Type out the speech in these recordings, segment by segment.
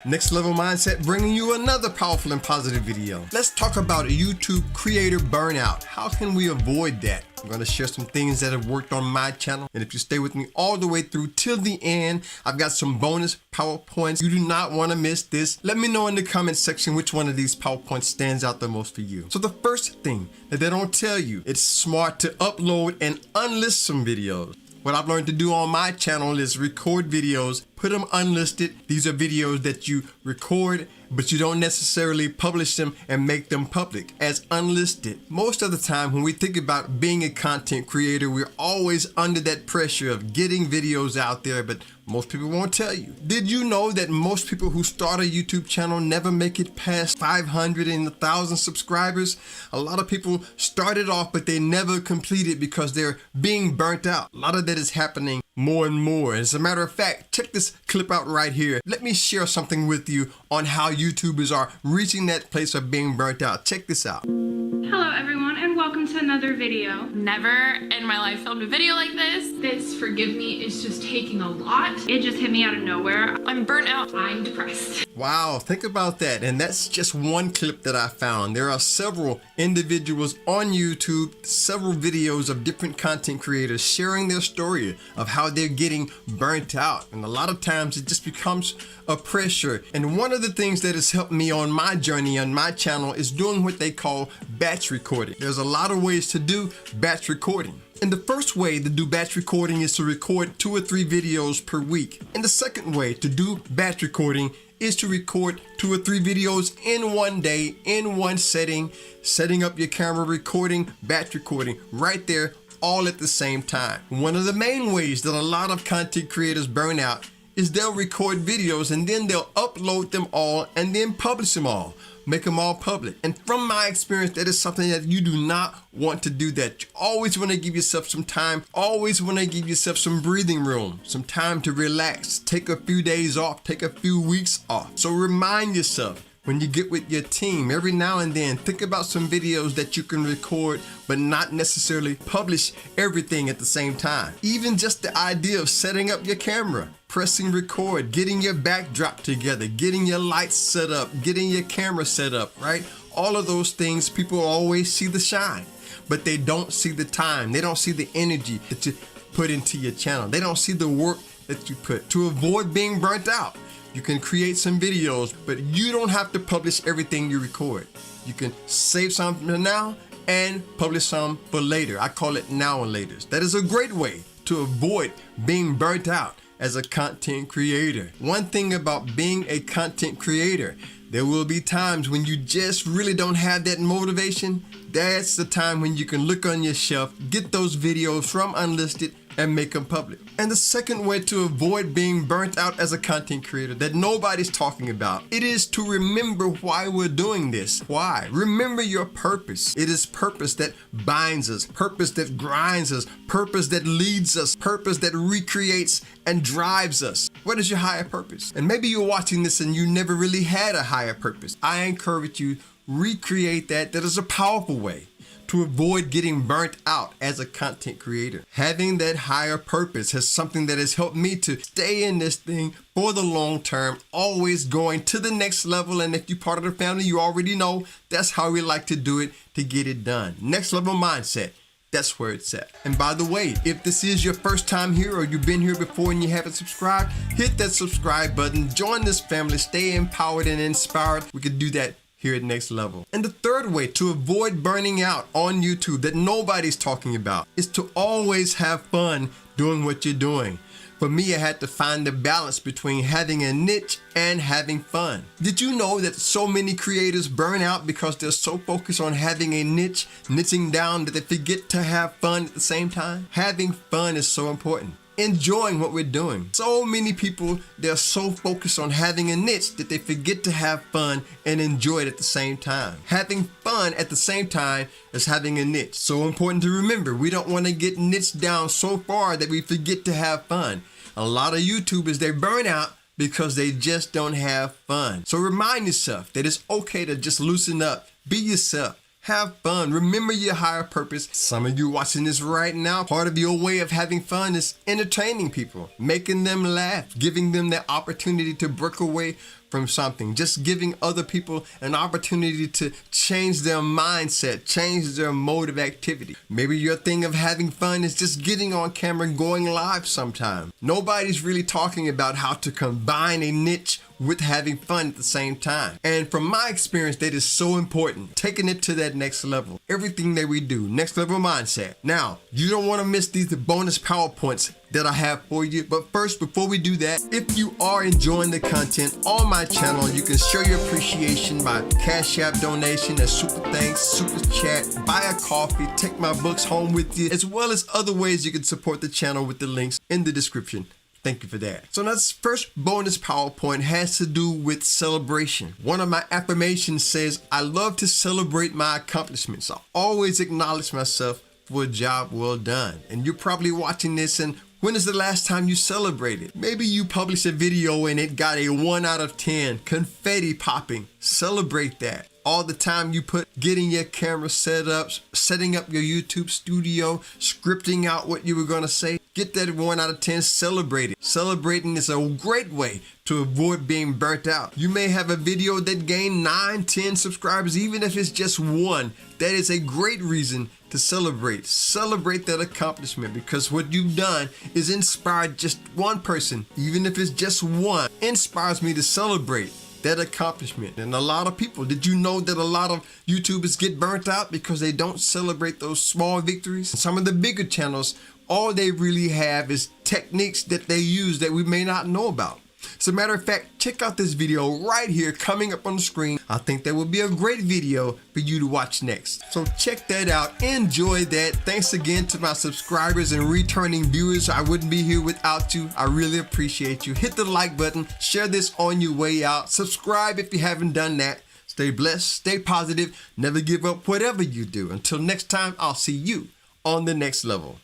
Next Level Mindset bringing you another powerful and positive video. Let's talk about YouTube creator burnout. How can we avoid that? I'm going to share some things that have worked on my channel. And if you stay with me all the way through till the end, I've got some bonus PowerPoints. You do not want to miss this. Let me know in the comment section which one of these PowerPoints stands out the most for you. So the first thing that they don't tell you, it's smart to upload and unlist some videos. What I've learned to do on my channel is record videos, put them unlisted. These are videos that you record, but you don't necessarily publish them and make them public as unlisted. Most of the time when we think about being a content creator, we're always under that pressure of getting videos out there, but most people won't tell you. Did you know that most people who start a YouTube channel never make it past 500 and 1,000 subscribers? A lot of people started off, but they never completed because they're being burnt out. A lot of that is happening more and more. As a matter of fact, check this clip out right here. Let me share something with you on how YouTubers are reaching that place of being burnt out. Check this out. Hello everyone and welcome to another video. Never in my life filmed a video like this. This, forgive me, is just taking a lot. It just hit me out of nowhere. I'm burnt out. I'm depressed. Wow, think about that. And that's just one clip that I found. There are several individuals on YouTube, several videos of different content creators sharing their story of how they're getting burnt out. And a lot of times it just becomes a pressure. And one of the things that has helped me on my journey on my channel is doing what they call batch recording. There's a lot of ways to do batch recording. And the first way to do batch recording is to record 2 or 3 videos per week. And the second way to do batch recording is to record 2 or 3 videos in one day, in one setting, setting up your camera, recording, batch recording right there, all at the same time. One of the main ways that a lot of content creators burn out is they'll record videos and then they'll upload them all and then publish them all. Make them all public. And from my experience, that is something that you do not want to do that. You always want to give yourself some time, always want to give yourself some breathing room, some time to relax, take a few days off, take a few weeks off. So remind yourself when you get with your team, every now and then, think about some videos that you can record, but not necessarily publish everything at the same time. Even just the idea of setting up your camera, pressing record, getting your backdrop together, getting your lights set up, getting your camera set up, right? All of those things, people always see the shine, but they don't see the time. They don't see the energy that you put into your channel. They don't see the work that you put. To avoid being burnt out, you can create some videos, but you don't have to publish everything you record. You can save some for now and publish some for later. I call it now and laters. That is a great way to avoid being burnt out as a content creator. One thing about being a content creator, there will be times when you just really don't have that motivation. That's the time when you can look on your shelf, get those videos from unlisted and make them public. And the second way to avoid being burnt out as a content creator that nobody's talking about, it is to remember why we're doing this. Why? Remember your purpose. It is purpose that binds us, purpose that grinds us, purpose that leads us, purpose that recreates and drives us. What is your higher purpose? And maybe you're watching this and you never really had a higher purpose. I encourage you, recreate that. That is a powerful way to avoid getting burnt out as a content creator. Having that higher purpose has something that has helped me to stay in this thing for the long term, always going to the next level. And if you're part of the family, you already know that's how we like to do it to get it done. Next Level Mindset. That's where it's at. And by the way, if this is your first time here or you've been here before and you haven't subscribed, hit that subscribe button, join this family, stay empowered and inspired. We could do that here at Next Level. And the third way to avoid burning out on YouTube that nobody's talking about is to always have fun doing what you're doing. For me, I had to find the balance between having a niche and having fun. Did you know that so many creators burn out because they're so focused on having a niche, niching down, that they forget to have fun at the same time? Having fun is so important. Enjoying what we're doing. So many people, they're so focused on having a niche that they forget to have fun and enjoy it at the same time. Having fun at the same time as having a niche. So important to remember. We don't want to get niched down so far that we forget to have fun. A lot of YouTubers, they burn out because they just don't have fun. So remind yourself that it's okay to just loosen up, be yourself. Have fun. Remember your higher purpose. Some of you watching this right now, part of your way of having fun is entertaining people, making them laugh, giving them the opportunity to break away from something, just giving other people an opportunity to change their mindset, change their mode of activity. Maybe your thing of having fun is just getting on camera and going live sometime. Nobody's really talking about how to combine a niche with having fun at the same time. And from my experience, that is so important, taking it to that next level. Everything that we do, next level mindset. Now, you don't want to miss these bonus PowerPoints that I have for you. But first, before we do that, if you are enjoying the content on my channel, you can show your appreciation by Cash App donation, a super thanks, super chat, buy a coffee, take my books home with you, as well as other ways you can support the channel with the links in the description. Thank you for that. So now this first bonus PowerPoint has to do with celebration. One of my affirmations says, I love to celebrate my accomplishments. I always acknowledge myself for a job well done. And you're probably watching this, and when is the last time you celebrated? Maybe you published a video and it got a 1 out of 10, confetti popping. Celebrate that. All the time you put getting your camera set up, setting up your YouTube studio, scripting out what you were going to say. Get that 1 out of 10, celebrate it. Celebrating is a great way to avoid being burnt out. You may have a video that gained 9, 10 subscribers, even if it's just 1. That is a great reason to celebrate. Celebrate that accomplishment, because what you've done is inspired just one person, even if it's just one. Inspires me to celebrate that accomplishment. And a lot of people, did you know that a lot of YouTubers get burnt out because they don't celebrate those small victories? Some of the bigger channels, all they really have is techniques that they use that we may not know about. As a matter of fact, check out this video right here coming up on the screen. I think that would be a great video for you to watch next. So check that out. Enjoy that. Thanks again to my subscribers and returning viewers. I wouldn't be here without you. I really appreciate you. Hit the like button. Share this on your way out. Subscribe if you haven't done that. Stay blessed. Stay positive. Never give up whatever you do. Until next time, I'll see you on the next level.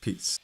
Peace.